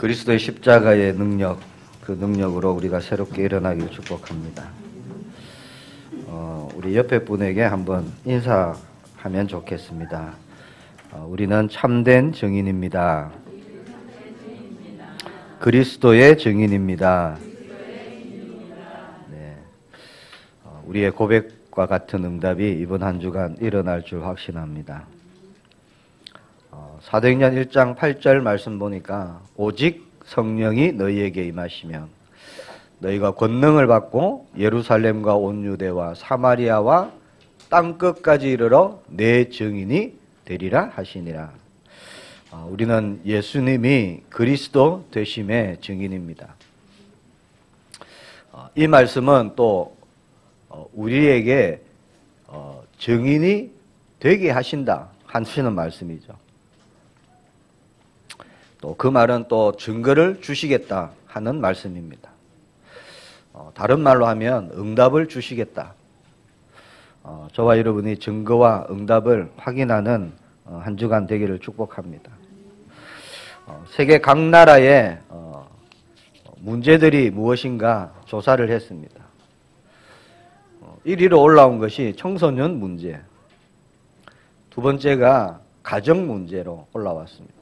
그리스도의 십자가의 능력, 그 능력으로 우리가 새롭게 일어나길 축복합니다. 우리 옆에 분에게 한번 인사하면 좋겠습니다. 우리는 참된 증인입니다. 그리스도의 증인입니다. 네. 우리의 고백과 같은 응답이 이번 한 주간 일어날 줄 확신합니다. 사도행전 1장 8절 말씀 보니까 오직 성령이 너희에게 임하시면 너희가 권능을 받고 예루살렘과 온 유대와 사마리아와 땅끝까지 이르러 내 증인이 되리라 하시니라. 우리는 예수님이 그리스도 되심의 증인입니다. 이 말씀은 또 우리에게 증인이 되게 하시는 말씀이죠. 또 그 말은 또 증거를 주시겠다 하는 말씀입니다. 다른 말로 하면 응답을 주시겠다. 저와 여러분이 증거와 응답을 확인하는 한 주간 되기를 축복합니다. 세계 각 나라의 문제들이 무엇인가 조사를 했습니다. 1위로 올라온 것이 청소년 문제, 두 번째가 가정 문제로 올라왔습니다.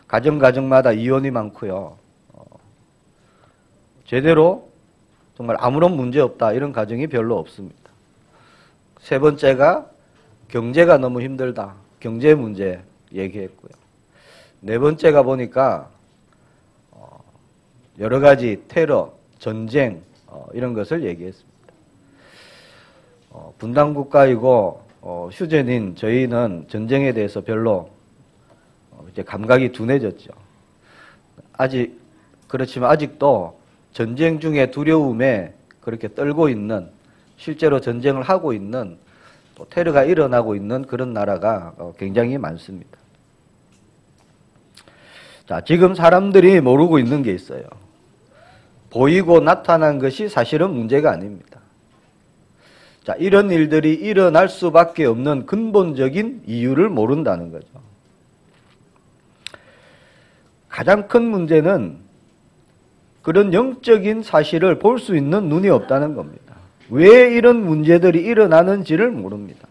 가정마다 이혼이 많고요. 제대로 정말 아무런 문제 없다 이런 가정이 별로 없습니다. 세 번째가 경제가 너무 힘들다. 경제 문제 얘기했고요. 네 번째가 보니까 여러 가지 테러, 전쟁 이런 것을 얘기했습니다. 분단국가이고 휴전인 저희는 전쟁에 대해서 별로 이제 감각이 둔해졌죠. 그렇지만 아직도 전쟁 중에 두려움에 그렇게 떨고 있는, 실제로 전쟁을 하고 있는, 또 테러가 일어나고 있는 그런 나라가 굉장히 많습니다. 자, 지금 사람들이 모르고 있는 게 있어요. 보이고 나타난 것이 사실은 문제가 아닙니다. 자, 이런 일들이 일어날 수밖에 없는 근본적인 이유를 모른다는 거죠. 가장 큰 문제는 그런 영적인 사실을 볼 수 있는 눈이 없다는 겁니다. 왜 이런 문제들이 일어나는지를 모릅니다.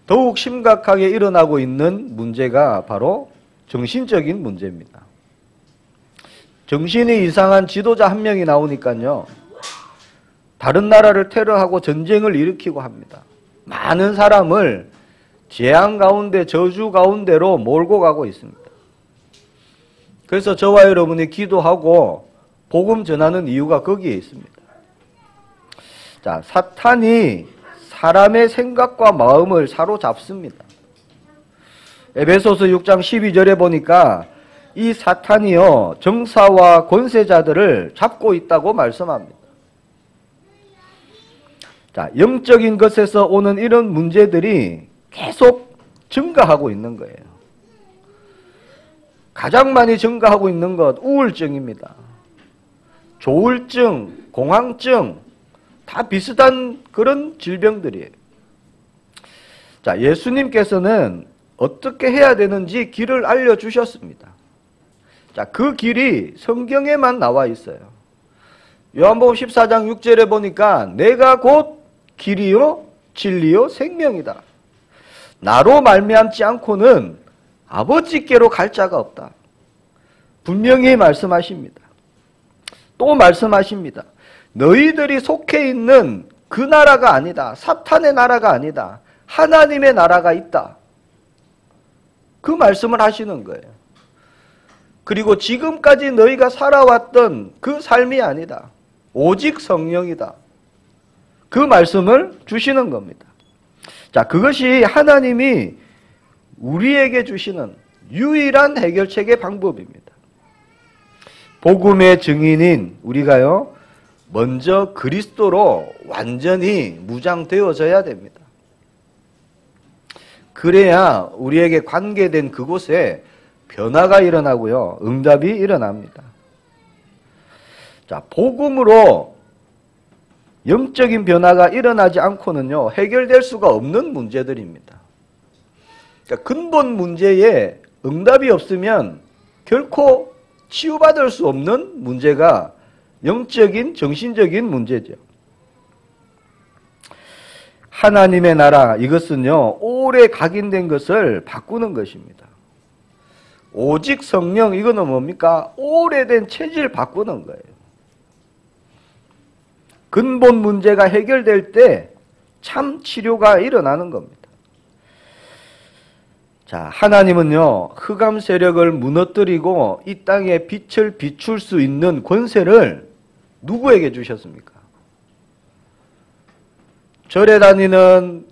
더욱 심각하게 일어나고 있는 문제가 바로 정신적인 문제입니다. 정신이 이상한 지도자 한 명이 나오니까요, 다른 나라를 테러하고 전쟁을 일으키고 합니다. 많은 사람을 재앙 가운데, 저주 가운데로 몰고 가고 있습니다. 그래서 저와 여러분이 기도하고 복음 전하는 이유가 거기에 있습니다. 자, 사탄이 사람의 생각과 마음을 사로잡습니다. 에베소서 6장 12절에 보니까 이 사탄이요, 정사와 권세자들을 잡고 있다고 말씀합니다. 자, 영적인 것에서 오는 이런 문제들이 계속 증가하고 있는 거예요. 가장 많이 증가하고 있는 것 우울증입니다. 조울증, 공황증 다 비슷한 그런 질병들이에요. 자, 예수님께서는 어떻게 해야 되는지 길을 알려주셨습니다. 자, 그 길이 성경에만 나와 있어요. 요한복음 14장 6절에 보니까 내가 곧 길이요 진리요 생명이다. 나로 말미암지 않고는 아버지께로 갈 자가 없다. 분명히 말씀하십니다. 또 말씀하십니다. 너희들이 속해 있는 그 나라가 아니다. 사탄의 나라가 아니다. 하나님의 나라가 있다. 그 말씀을 하시는 거예요. 그리고 지금까지 너희가 살아왔던 그 삶이 아니다. 오직 성령이다. 그 말씀을 주시는 겁니다. 자, 그것이 하나님이 우리에게 주시는 유일한 해결책의 방법입니다. 복음의 증인인 우리가요, 먼저 그리스도로 완전히 무장되어져야 됩니다. 그래야 우리에게 관계된 그곳에 변화가 일어나고요, 응답이 일어납니다. 자, 복음으로 영적인 변화가 일어나지 않고는요, 해결될 수가 없는 문제들입니다. 그러니까 근본 문제에 응답이 없으면 결코 치유받을 수 없는 문제가 영적인, 정신적인 문제죠. 하나님의 나라, 이것은요, 오래 각인된 것을 바꾸는 것입니다. 오직 성령, 이거는 뭡니까? 오래된 체질 바꾸는 거예요. 근본 문제가 해결될 때 참 치료가 일어나는 겁니다. 자, 하나님은요, 흑암 세력을 무너뜨리고 이 땅에 빛을 비출 수 있는 권세를 누구에게 주셨습니까? 절에 다니는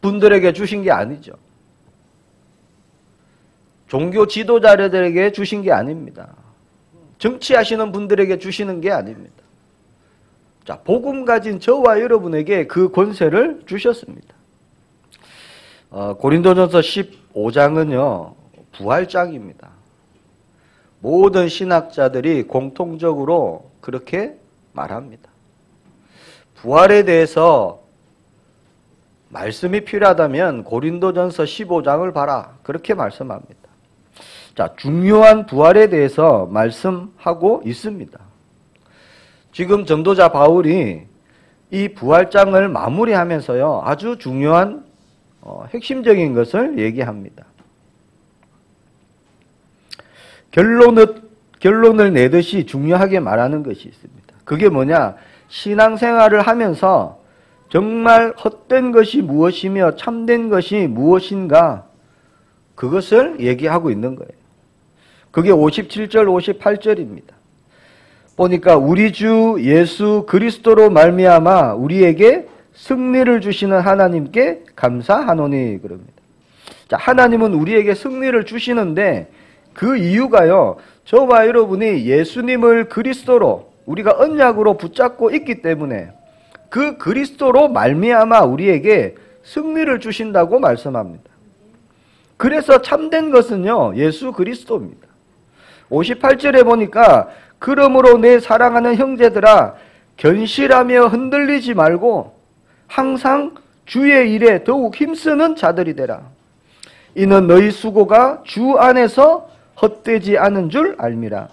분들에게 주신 게 아니죠. 종교 지도자들에게 주신 게 아닙니다. 정치하시는 분들에게 주시는 게 아닙니다. 자, 복음 가진 저와 여러분에게 그 권세를 주셨습니다. 고린도전서 15장은요, 부활장입니다. 모든 신학자들이 공통적으로 그렇게 말합니다. 부활에 대해서 말씀이 필요하다면 고린도전서 15장을 봐라. 그렇게 말씀합니다. 자, 중요한 부활에 대해서 말씀하고 있습니다. 지금 전도자 바울이 이 부활장을 마무리하면서요, 아주 중요한 핵심적인 것을 얘기합니다. 결론을 내듯이 중요하게 말하는 것이 있습니다. 그게 뭐냐? 신앙생활을 하면서 정말 헛된 것이 무엇이며 참된 것이 무엇인가, 그것을 얘기하고 있는 거예요. 그게 57절, 58절입니다. 보니까 우리 주 예수 그리스도로 말미암아 우리에게 승리를 주시는 하나님께 감사하노니 그럽니다. 자, 하나님은 우리에게 승리를 주시는데 그 이유가요, 저와 여러분이 예수님을 그리스도로, 우리가 언약으로 붙잡고 있기 때문에 그 그리스도로 말미암아 우리에게 승리를 주신다고 말씀합니다. 그래서 참된 것은요, 예수 그리스도입니다. 58절에 보니까 그러므로 내 사랑하는 형제들아, 견실하며 흔들리지 말고 항상 주의 일에 더욱 힘쓰는 자들이 되라. 이는 너희 수고가 주 안에서 헛되지 않은 줄 알미라.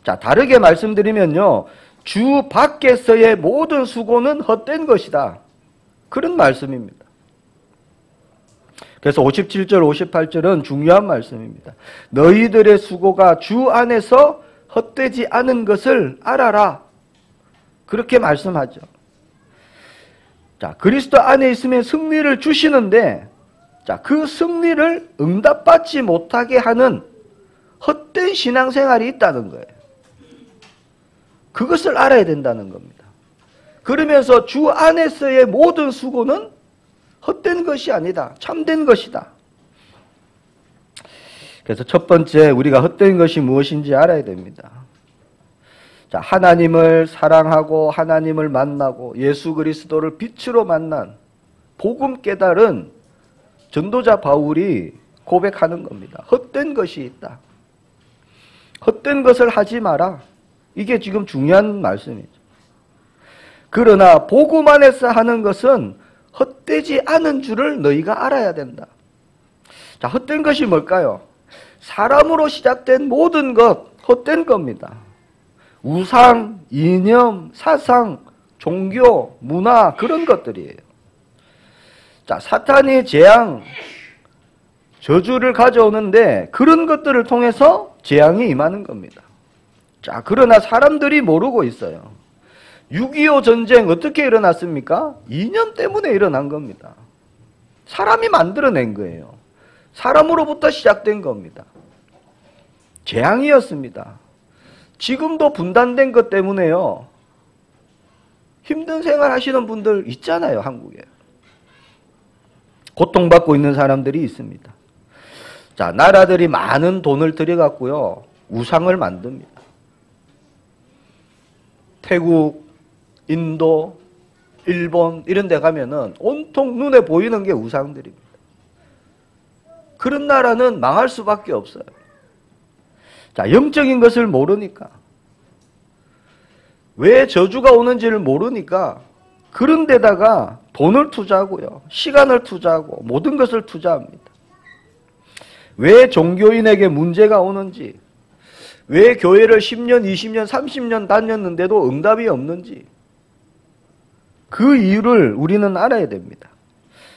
자, 다르게 말씀드리면요, 주 밖에서의 모든 수고는 헛된 것이다. 그런 말씀입니다. 그래서 57절, 58절은 중요한 말씀입니다. 너희들의 수고가 주 안에서 헛되지 않은 것을 알아라. 그렇게 말씀하죠. 자, 그리스도 안에 있으면 승리를 주시는데, 자, 그 승리를 응답받지 못하게 하는 헛된 신앙생활이 있다는 거예요. 그것을 알아야 된다는 겁니다. 그러면서 주 안에서의 모든 수고는 헛된 것이 아니다. 참된 것이다. 그래서 첫 번째, 우리가 헛된 것이 무엇인지 알아야 됩니다. 자, 하나님을 사랑하고 하나님을 만나고 예수 그리스도를 빛으로 만난 복음 깨달은 전도자 바울이 고백하는 겁니다. 헛된 것이 있다. 헛된 것을 하지 마라. 이게 지금 중요한 말씀이죠. 그러나 복음 안에서 하는 것은 헛되지 않은 줄을 너희가 알아야 된다. 자, 헛된 것이 뭘까요? 사람으로 시작된 모든 것 헛된 겁니다. 우상, 이념, 사상, 종교, 문화, 그런 것들이에요. 자, 사탄이 재앙, 저주를 가져오는데 그런 것들을 통해서 재앙이 임하는 겁니다. 자, 그러나 사람들이 모르고 있어요. 6.25 전쟁 어떻게 일어났습니까? 이념 때문에 일어난 겁니다. 사람이 만들어낸 거예요. 사람으로부터 시작된 겁니다. 재앙이었습니다. 지금도 분단된 것 때문에요, 힘든 생활 하시는 분들 있잖아요, 한국에. 고통받고 있는 사람들이 있습니다. 자, 나라들이 많은 돈을 들여갖고요, 우상을 만듭니다. 태국, 인도, 일본 이런 데 가면은 온통 눈에 보이는 게 우상들입니다. 그런 나라는 망할 수밖에 없어요. 자, 영적인 것을 모르니까, 왜 저주가 오는지를 모르니까 그런 데다가 돈을 투자하고요, 시간을 투자하고 모든 것을 투자합니다. 왜 종교인에게 문제가 오는지, 왜 교회를 10년, 20년, 30년 다녔는데도 응답이 없는지, 그 이유를 우리는 알아야 됩니다.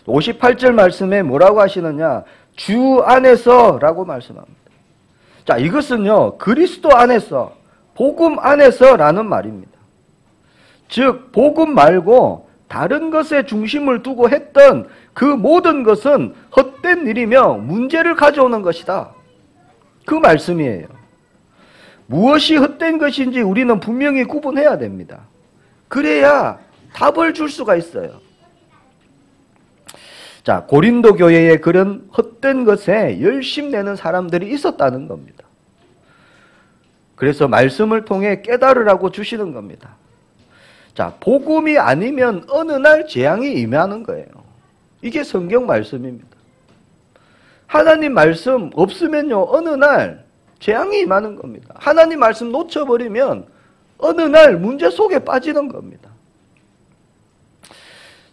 58절 말씀에 뭐라고 하시느냐? 주 안에서 라고 말씀합니다. 자, 이것은요, 그리스도 안에서, 복음 안에서 라는 말입니다. 즉, 복음 말고 다른 것에 중심을 두고 했던 그 모든 것은 헛된 일이며 문제를 가져오는 것이다. 그 말씀이에요. 무엇이 헛된 것인지 우리는 분명히 구분해야 됩니다. 그래야 답을 줄 수가 있어요. 자, 고린도 교회에 그런 헛된 것에 열심 내는 사람들이 있었다는 겁니다. 그래서 말씀을 통해 깨달으라고 주시는 겁니다. 자, 복음이 아니면 어느 날 재앙이 임하는 거예요. 이게 성경 말씀입니다. 하나님 말씀 없으면요, 어느 날 재앙이 임하는 겁니다. 하나님 말씀 놓쳐버리면 어느 날 문제 속에 빠지는 겁니다.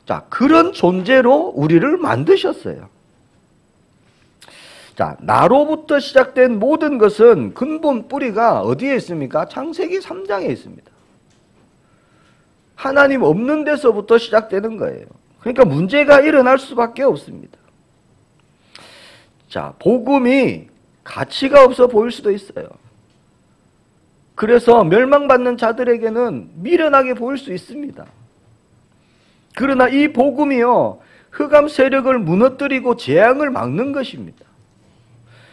자, 그런 존재로 우리를 만드셨어요. 자, 나로부터 시작된 모든 것은 근본 뿌리가 어디에 있습니까? 창세기 3장에 있습니다. 하나님 없는 데서부터 시작되는 거예요. 그러니까 문제가 일어날 수밖에 없습니다. 자, 복음이 가치가 없어 보일 수도 있어요. 그래서 멸망받는 자들에게는 미련하게 보일 수 있습니다. 그러나 이 복음이요, 흑암 세력을 무너뜨리고 재앙을 막는 것입니다.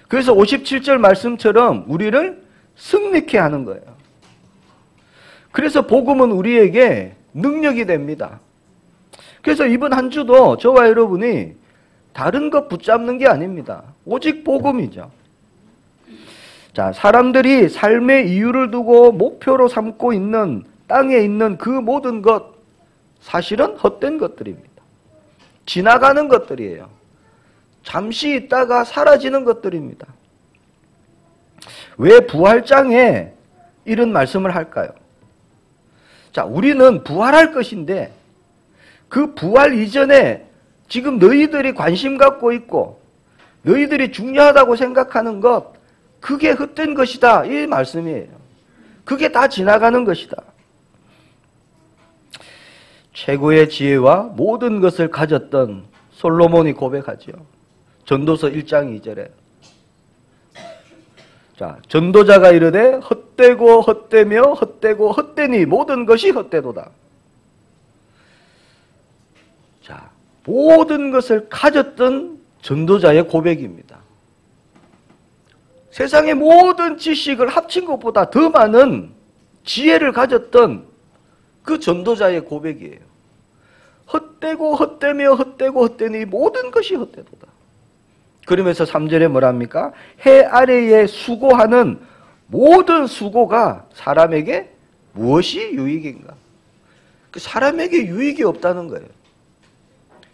그래서 57절 말씀처럼 우리를 승리케 하는 거예요. 그래서 복음은 우리에게 능력이 됩니다. 그래서 이번 한 주도 저와 여러분이 다른 것 붙잡는 게 아닙니다. 오직 복음이죠. 자, 사람들이 삶의 이유를 두고 목표로 삼고 있는 땅에 있는 그 모든 것, 사실은 헛된 것들입니다. 지나가는 것들이에요. 잠시 있다가 사라지는 것들입니다. 왜 부활장에 이런 말씀을 할까요? 자, 우리는 부활할 것인데 그 부활 이전에 지금 너희들이 관심 갖고 있고 너희들이 중요하다고 생각하는 것, 그게 헛된 것이다, 이 말씀이에요. 그게 다 지나가는 것이다. 최고의 지혜와 모든 것을 가졌던 솔로몬이 고백하죠. 전도서 1장 2절에. 자, 전도자가 이르되 헛되고 헛되며 헛되고 헛되니 모든 것이 헛되도다. 자, 모든 것을 가졌던 전도자의 고백입니다. 세상의 모든 지식을 합친 것보다 더 많은 지혜를 가졌던 그 전도자의 고백이에요. 헛되고 헛되며 헛되고 헛되니 모든 것이 헛되도다. 그러면서 3절에 뭐랍니까? 해 아래에 수고하는 모든 수고가 사람에게 무엇이 유익인가? 그 사람에게 유익이 없다는 거예요.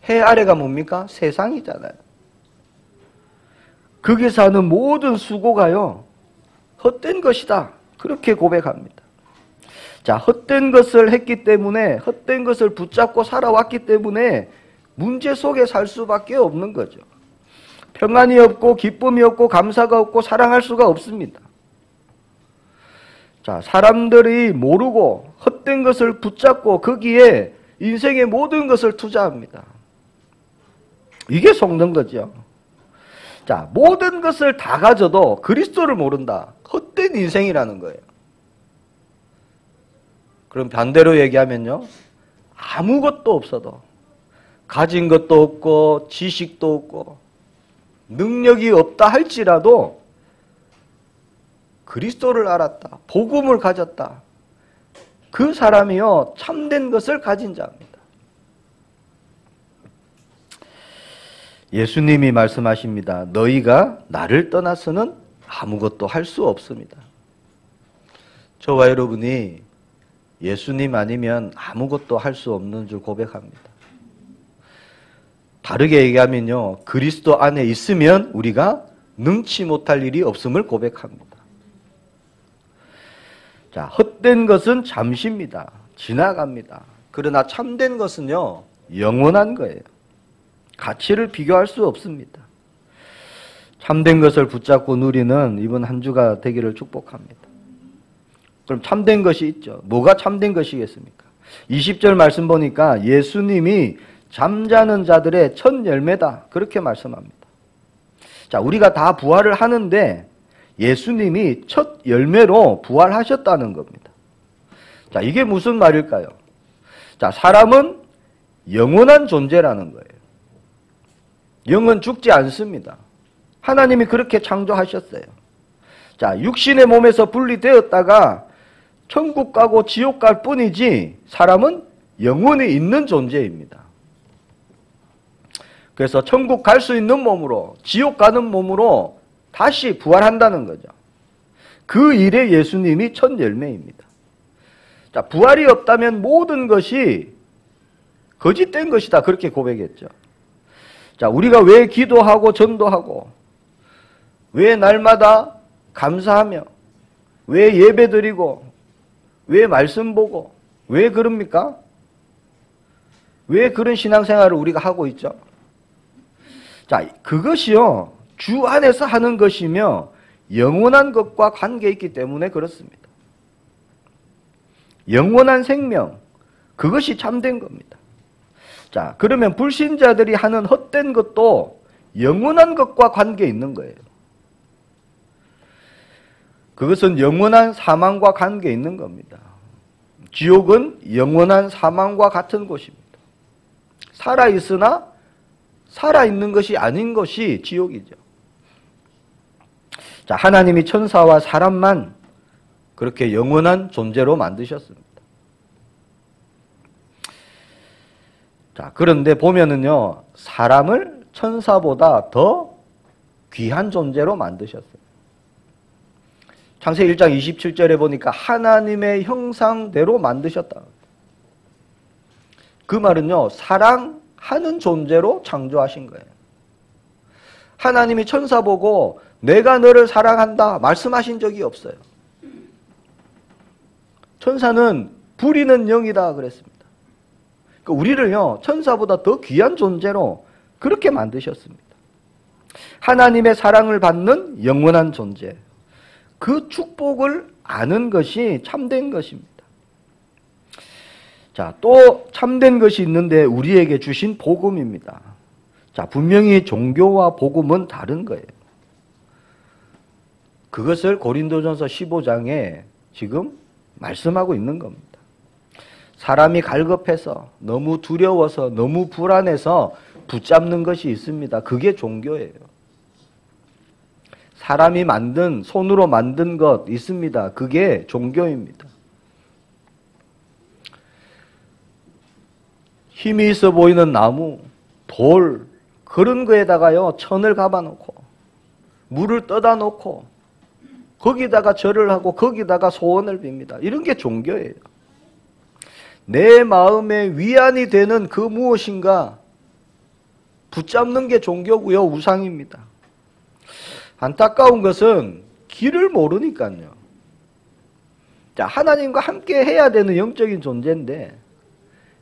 해 아래가 뭡니까? 세상이잖아요. 거기서 하는 모든 수고가요, 헛된 것이다. 그렇게 고백합니다. 자, 헛된 것을 했기 때문에, 헛된 것을 붙잡고 살아왔기 때문에 문제 속에 살 수밖에 없는 거죠. 평안이 없고 기쁨이 없고 감사가 없고 사랑할 수가 없습니다. 자, 사람들이 모르고 헛된 것을 붙잡고 거기에 인생의 모든 것을 투자합니다. 이게 속는 거죠. 자, 모든 것을 다 가져도 그리스도를 모른다. 헛된 인생이라는 거예요. 그럼 반대로 얘기하면요, 아무것도 없어도, 가진 것도 없고 지식도 없고 능력이 없다 할지라도 그리스도를 알았다, 복음을 가졌다, 그 사람이요 참된 것을 가진 자입니다. 예수님이 말씀하십니다. 너희가 나를 떠나서는 아무것도 할 수 없습니다. 저와 여러분이 예수님 아니면 아무것도 할 수 없는 줄 고백합니다. 다르게 얘기하면요, 그리스도 안에 있으면 우리가 능치 못할 일이 없음을 고백합니다. 자, 헛된 것은 잠시입니다. 지나갑니다. 그러나 참된 것은요, 영원한 거예요. 가치를 비교할 수 없습니다. 참된 것을 붙잡고 누리는 이번 한 주가 되기를 축복합니다. 그럼 참된 것이 있죠. 뭐가 참된 것이겠습니까? 20절 말씀 보니까 예수님이 잠자는 자들의 첫 열매다. 그렇게 말씀합니다. 자, 우리가 다 부활을 하는데 예수님이 첫 열매로 부활하셨다는 겁니다. 자, 이게 무슨 말일까요? 자, 사람은 영원한 존재라는 거예요. 영은 죽지 않습니다. 하나님이 그렇게 창조하셨어요. 자, 육신의 몸에서 분리되었다가 천국 가고 지옥 갈 뿐이지 사람은 영원히 있는 존재입니다. 그래서 천국 갈 수 있는 몸으로, 지옥 가는 몸으로 다시 부활한다는 거죠. 그 일에 예수님이 첫 열매입니다. 자, 부활이 없다면 모든 것이 거짓된 것이다. 그렇게 고백했죠. 자, 우리가 왜 기도하고 전도하고, 왜 날마다 감사하며, 왜 예배드리고, 왜 말씀 보고, 왜 그럽니까? 왜 그런 신앙생활을 우리가 하고 있죠? 자, 그것이요, 주 안에서 하는 것이며 영원한 것과 관계 있기 때문에 그렇습니다. 영원한 생명, 그것이 참된 겁니다. 자, 그러면 불신자들이 하는 헛된 것도 영원한 것과 관계 있는 거예요. 그것은 영원한 사망과 관계 있는 겁니다. 지옥은 영원한 사망과 같은 곳입니다. 살아있으나 살아있는 것이 아닌 것이 지옥이죠. 자, 하나님이 천사와 사람만 그렇게 영원한 존재로 만드셨습니다. 자, 그런데 보면은요, 사람을 천사보다 더 귀한 존재로 만드셨어요. 창세기 1장 27절에 보니까 하나님의 형상대로 만드셨다. 그 말은요, 사랑하는 존재로 창조하신 거예요. 하나님이 천사 보고 내가 너를 사랑한다 말씀하신 적이 없어요. 천사는 부리는 영이다 그랬습니다. 그러니까 우리를요, 천사보다 더 귀한 존재로 그렇게 만드셨습니다. 하나님의 사랑을 받는 영원한 존재. 그 축복을 아는 것이 참된 것입니다. 자, 또 참된 것이 있는데 우리에게 주신 복음입니다. 자, 분명히 종교와 복음은 다른 거예요. 그것을 고린도전서 15장에 지금 말씀하고 있는 겁니다. 사람이 갈급해서 너무 두려워서 너무 불안해서 붙잡는 것이 있습니다. 그게 종교예요. 사람이 만든, 손으로 만든 것 있습니다. 그게 종교입니다. 힘이 있어 보이는 나무, 돌, 그런 거에다가요, 천을 감아놓고, 물을 떠다 놓고, 거기다가 절을 하고, 거기다가 소원을 빕니다. 이런 게 종교예요. 내 마음에 위안이 되는 그 무엇인가 붙잡는 게 종교고요, 우상입니다. 안타까운 것은 길을 모르니까요. 자, 하나님과 함께 해야 되는 영적인 존재인데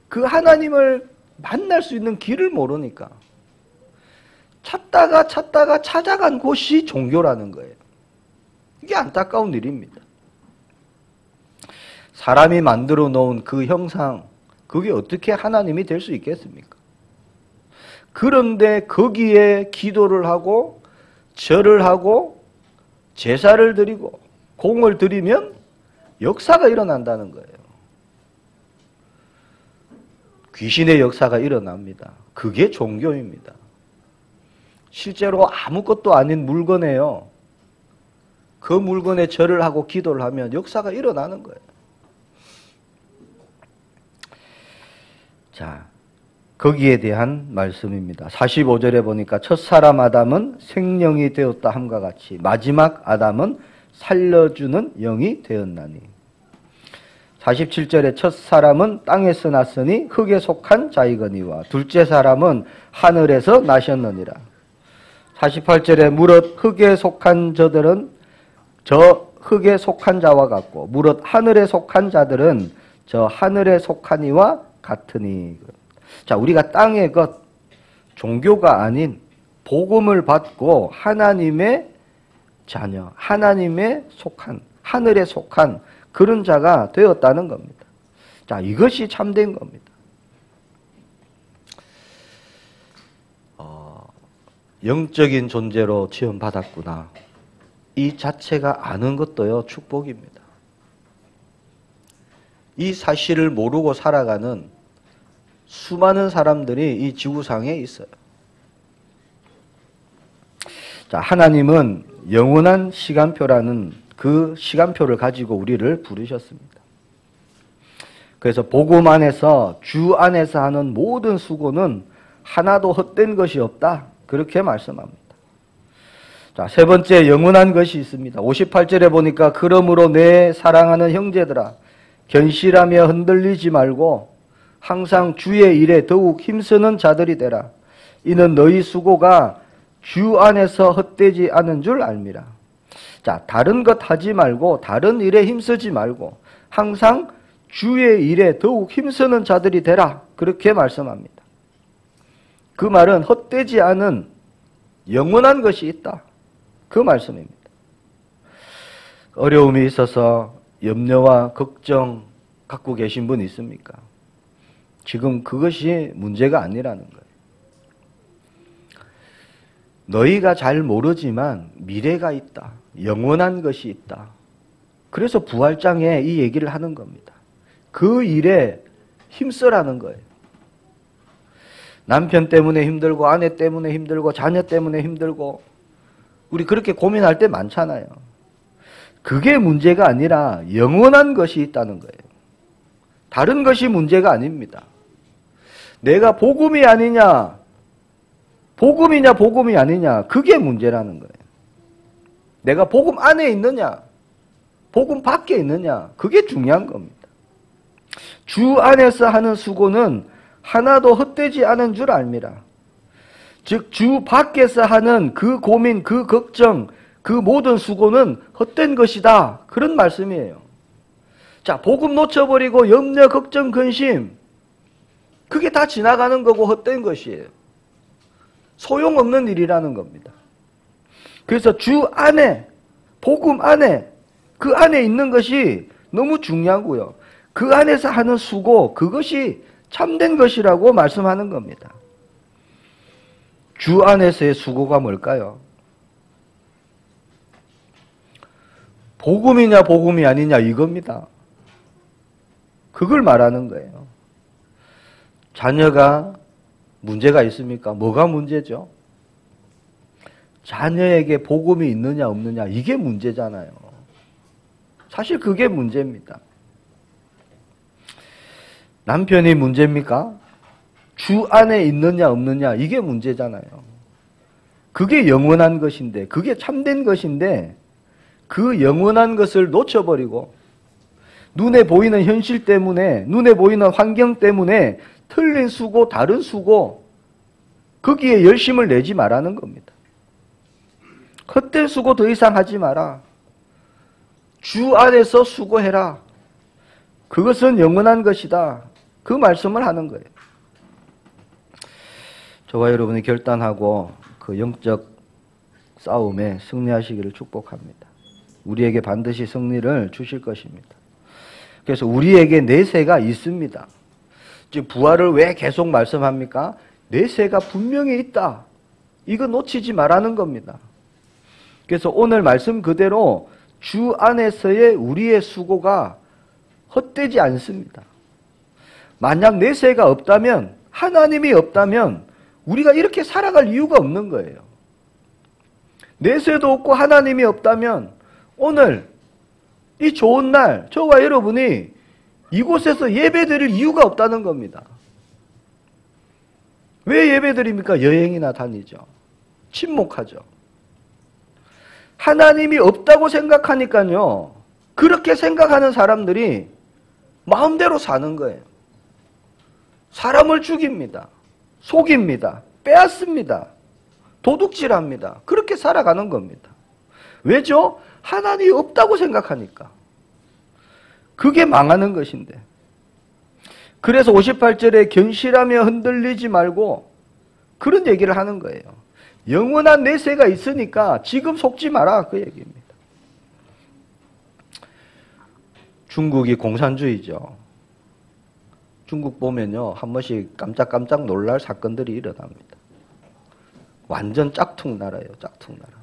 그 하나님을 만날 수 있는 길을 모르니까 찾다가 찾아간 곳이 종교라는 거예요. 이게 안타까운 일입니다. 사람이 만들어 놓은 그 형상, 그게 어떻게 하나님이 될 수 있겠습니까? 그런데 거기에 기도를 하고 절을 하고 제사를 드리고 공을 드리면 역사가 일어난다는 거예요. 귀신의 역사가 일어납니다. 그게 종교입니다. 실제로 아무것도 아닌 물건에요. 그 물건에 절을 하고 기도를 하면 역사가 일어나는 거예요. 자, 거기에 대한 말씀입니다. 45절에 보니까 첫사람 아담은 생령이 되었다 함과 같이 마지막 아담은 살려주는 영이 되었나니. 47절에 첫사람은 땅에서 났으니 흙에 속한 자이거니와 둘째 사람은 하늘에서 나셨느니라. 48절에 무릇 흙에 속한 저들은 저 흙에 속한 자와 같고 무릇 하늘에 속한 자들은 저 하늘에 속한 이와 같으니. 자, 우리가 땅의 것, 종교가 아닌 복음을 받고 하나님의 자녀, 하나님의 속한, 하늘에 속한 그런 자가 되었다는 겁니다. 자, 이것이 참된 겁니다. 영적인 존재로 지원받았구나. 이 자체가 아는 것도요, 축복입니다. 이 사실을 모르고 살아가는 수많은 사람들이 이 지구상에 있어요. 자, 하나님은 영원한 시간표라는 그 시간표를 가지고 우리를 부르셨습니다. 그래서 복음 안에서, 주 안에서 하는 모든 수고는 하나도 헛된 것이 없다. 그렇게 말씀합니다. 자, 세 번째 영원한 것이 있습니다. 58절에 보니까 그러므로 내 사랑하는 형제들아 견실하며 흔들리지 말고 항상 주의 일에 더욱 힘쓰는 자들이 되라. 이는 너희 수고가 주 안에서 헛되지 않은 줄 알미라. 자, 다른 것 하지 말고 다른 일에 힘쓰지 말고 항상 주의 일에 더욱 힘쓰는 자들이 되라. 그렇게 말씀합니다. 그 말은 헛되지 않은 영원한 것이 있다. 그 말씀입니다. 어려움이 있어서 염려와 걱정 갖고 계신 분 있습니까? 지금 그것이 문제가 아니라는 거예요. 너희가 잘 모르지만 미래가 있다. 영원한 것이 있다. 그래서 부활장에 이 얘기를 하는 겁니다. 그 일에 힘쓰라는 거예요. 남편 때문에 힘들고 아내 때문에 힘들고 자녀 때문에 힘들고 우리 그렇게 고민할 때 많잖아요. 그게 문제가 아니라 영원한 것이 있다는 거예요. 다른 것이 문제가 아닙니다. 내가 복음이 아니냐, 복음이냐 복음이 아니냐, 그게 문제라는 거예요. 내가 복음 안에 있느냐, 복음 밖에 있느냐, 그게 중요한 겁니다. 주 안에서 하는 수고는 하나도 헛되지 않은 줄 알미라. 즉 주 밖에서 하는 그 고민, 그 걱정, 그 모든 수고는 헛된 것이다. 그런 말씀이에요. 자, 복음 놓쳐버리고 염려, 걱정, 근심, 그게 다 지나가는 거고 헛된 것이에요. 소용없는 일이라는 겁니다. 그래서 주 안에, 복음 안에, 그 안에 있는 것이 너무 중요하고요. 그 안에서 하는 수고, 그것이 참된 것이라고 말씀하는 겁니다. 주 안에서의 수고가 뭘까요? 복음이냐 복음이 아니냐 이겁니다. 그걸 말하는 거예요. 자녀가 문제가 있습니까? 뭐가 문제죠? 자녀에게 복음이 있느냐 없느냐 이게 문제잖아요. 사실 그게 문제입니다. 남편이 문제입니까? 주 안에 있느냐 없느냐 이게 문제잖아요. 그게 영원한 것인데, 그게 참된 것인데 그 영원한 것을 놓쳐버리고 눈에 보이는 현실 때문에, 눈에 보이는 환경 때문에 틀린 수고, 다른 수고, 거기에 열심을 내지 말라는 겁니다. 헛된 수고 더 이상 하지 마라. 주 안에서 수고해라. 그것은 영원한 것이다. 그 말씀을 하는 거예요. 저와 여러분이 결단하고 그 영적 싸움에 승리하시기를 축복합니다. 우리에게 반드시 승리를 주실 것입니다. 그래서 우리에게 내세가 있습니다. 지금 부활을 왜 계속 말씀합니까? 내세가 분명히 있다. 이거 놓치지 말라는 겁니다. 그래서 오늘 말씀 그대로 주 안에서의 우리의 수고가 헛되지 않습니다. 만약 내세가 없다면, 하나님이 없다면 우리가 이렇게 살아갈 이유가 없는 거예요. 내세도 없고 하나님이 없다면 오늘 이 좋은 날 저와 여러분이 이곳에서 예배드릴 이유가 없다는 겁니다. 왜 예배드립니까? 여행이나 다니죠. 침묵하죠. 하나님이 없다고 생각하니까요. 그렇게 생각하는 사람들이 마음대로 사는 거예요. 사람을 죽입니다. 속입니다. 빼앗습니다. 도둑질합니다. 그렇게 살아가는 겁니다. 왜죠? 하나님이 없다고 생각하니까. 그게 망하는 것인데. 그래서 58절에 견실하며 흔들리지 말고 그런 얘기를 하는 거예요. 영원한 내세가 있으니까 지금 속지 마라, 그 얘기입니다. 중국이 공산주의죠. 중국 보면요, 한 번씩 깜짝깜짝 놀랄 사건들이 일어납니다. 완전 짝퉁 나라예요, 짝퉁 나라.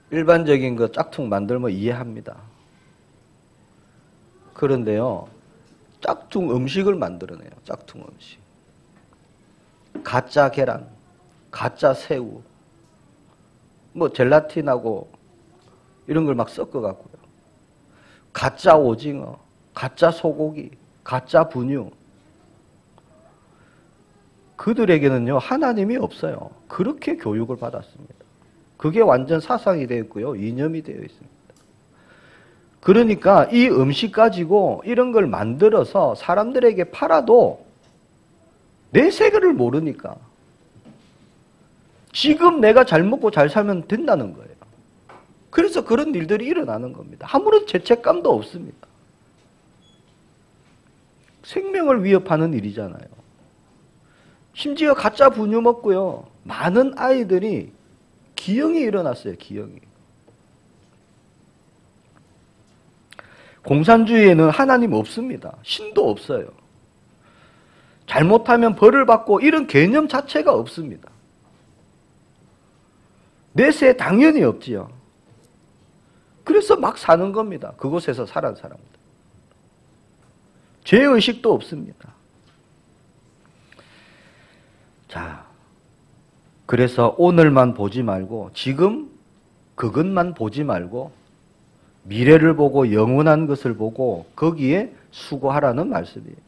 일반적인 거 짝퉁 만들면 이해합니다. 그런데요, 짝퉁 음식을 만들어내요, 짝퉁 음식. 가짜 계란, 가짜 새우, 뭐 젤라틴하고 이런 걸 막 섞어갖고요. 가짜 오징어, 가짜 소고기, 가짜 분유. 그들에게는요, 하나님이 없어요. 그렇게 교육을 받았습니다. 그게 완전 사상이 되어 있고요, 이념이 되어 있습니다. 그러니까 이 음식 가지고 이런 걸 만들어서 사람들에게 팔아도 내 세계를 모르니까 지금 내가 잘 먹고 잘 살면 된다는 거예요. 그래서 그런 일들이 일어나는 겁니다. 아무런 죄책감도 없습니다. 생명을 위협하는 일이잖아요. 심지어 가짜 분유 먹고요, 많은 아이들이 기형이 일어났어요, 기형이. 공산주의에는 하나님 없습니다. 신도 없어요. 잘못하면 벌을 받고 이런 개념 자체가 없습니다. 내세 당연히 없지요. 그래서 막 사는 겁니다. 그곳에서 살아온 사람들. 죄의식도 없습니다. 자, 그래서 오늘만 보지 말고 지금 그것만 보지 말고 미래를 보고 영원한 것을 보고 거기에 수고하라는 말씀이에요.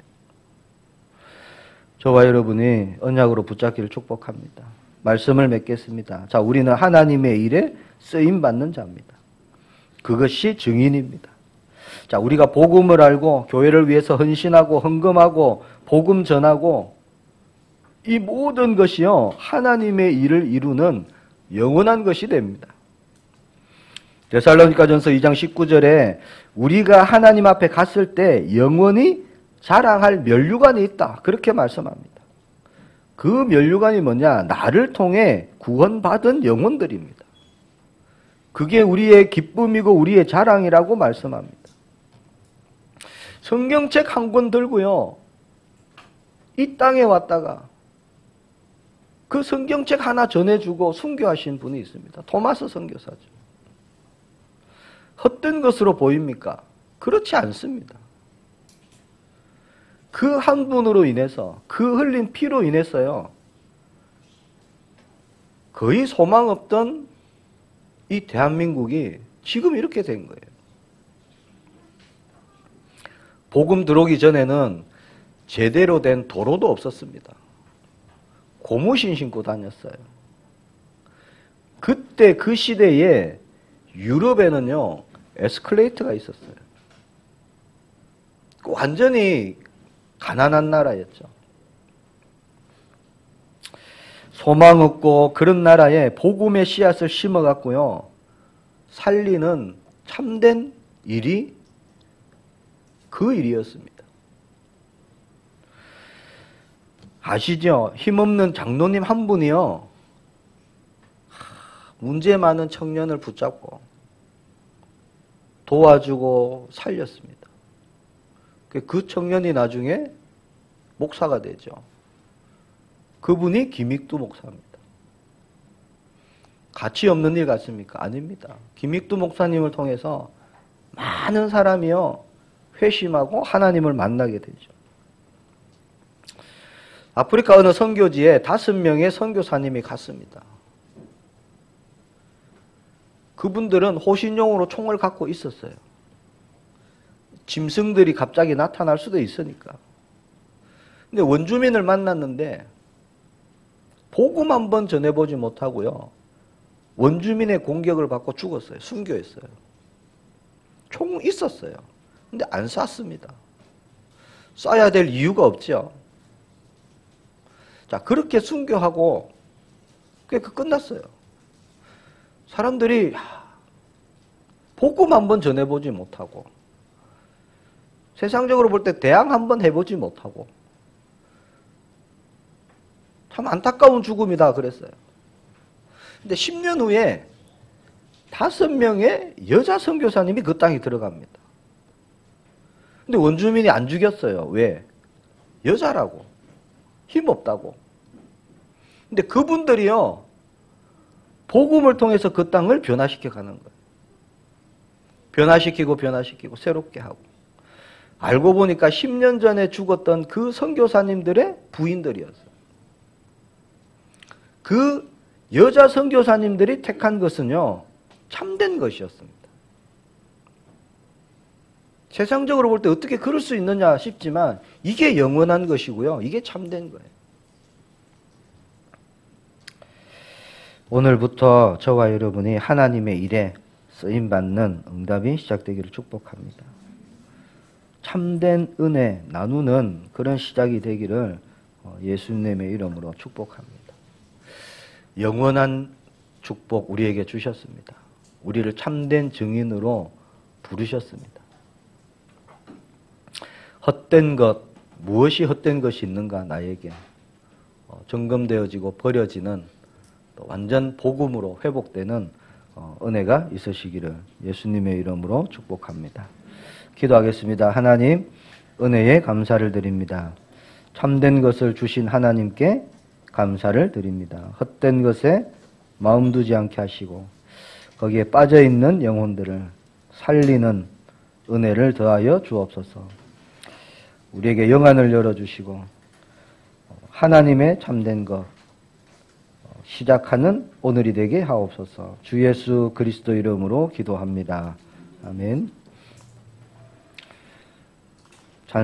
저와 여러분이 언약으로 붙잡기를 축복합니다. 말씀을 맺겠습니다. 자, 우리는 하나님의 일에 쓰임받는 자입니다. 그것이 증인입니다. 자, 우리가 복음을 알고 교회를 위해서 헌신하고 헌금하고 복음 전하고 이 모든 것이요, 하나님의 일을 이루는 영원한 것이 됩니다. 데살로니가전서 2장 19절에 우리가 하나님 앞에 갔을 때 영원히 자랑할 면류관이 있다, 그렇게 말씀합니다. 그 면류관이 뭐냐? 나를 통해 구원받은 영혼들입니다. 그게 우리의 기쁨이고 우리의 자랑이라고 말씀합니다. 성경책 한 권 들고요, 이 땅에 왔다가 그 성경책 하나 전해주고 순교하신 분이 있습니다. 토마스 선교사죠. 헛된 것으로 보입니까? 그렇지 않습니다. 그 한 분으로 인해서, 그 흘린 피로 인해서요, 거의 소망 없던 이 대한민국이 지금 이렇게 된 거예요. 복음 들어오기 전에는 제대로 된 도로도 없었습니다. 고무신 신고 다녔어요. 그때 그 시대에 유럽에는요, 에스컬레이터가 있었어요. 완전히 가난한 나라였죠. 소망 없고 그런 나라에 복음의 씨앗을 심어갖고요, 살리는 참된 일이 그 일이었습니다. 아시죠? 힘없는 장로님 한 분이요, 문제 많은 청년을 붙잡고 도와주고 살렸습니다. 그 청년이 나중에 목사가 되죠. 그분이 김익두 목사입니다. 가치 없는 일 같습니까? 아닙니다. 김익두 목사님을 통해서 많은 사람이요, 회심하고 하나님을 만나게 되죠. 아프리카 어느 선교지에 5명의 선교사님이 갔습니다. 그분들은 호신용으로 총을 갖고 있었어요. 짐승들이 갑자기 나타날 수도 있으니까. 근데 원주민을 만났는데 복음 한번 전해보지 못하고요, 원주민의 공격을 받고 죽었어요. 순교했어요. 총 있었어요. 근데 안 쐈습니다. 쏴야 될 이유가 없죠. 자, 그렇게 순교하고 끝났어요. 사람들이 복음 한번 전해보지 못하고, 세상적으로 볼 때 대항 한번 해보지 못하고, 참 안타까운 죽음이다 그랬어요. 근데 10년 후에 5명의 여자 선교사님이 그 땅에 들어갑니다. 근데 원주민이 안 죽였어요. 왜? 여자라고. 힘없다고. 근데 그분들이요, 복음을 통해서 그 땅을 변화시켜 가는 거예요. 변화시키고 새롭게 하고. 알고 보니까 10년 전에 죽었던 그 선교사님들의 부인들이었어요. 그 여자 선교사님들이 택한 것은요, 참된 것이었습니다. 세상적으로 볼 때 어떻게 그럴 수 있느냐 싶지만 이게 영원한 것이고요. 이게 참된 거예요. 오늘부터 저와 여러분이 하나님의 일에 쓰임받는 응답이 시작되기를 축복합니다. 참된 은혜 나누는 그런 시작이 되기를 예수님의 이름으로 축복합니다. 영원한 축복 우리에게 주셨습니다. 우리를 참된 증인으로 부르셨습니다. 헛된 것, 무엇이 헛된 것이 있는가 나에게 점검되어지고 버려지는 또 완전 복음으로 회복되는 은혜가 있으시기를 예수님의 이름으로 축복합니다. 기도하겠습니다. 하나님, 은혜에 감사를 드립니다. 참된 것을 주신 하나님께 감사를 드립니다. 헛된 것에 마음 두지 않게 하시고 거기에 빠져있는 영혼들을 살리는 은혜를 더하여 주옵소서. 우리에게 영안을 열어주시고 하나님의 참된 것 시작하는 오늘이 되게 하옵소서. 주 예수 그리스도 이름으로 기도합니다. 아멘.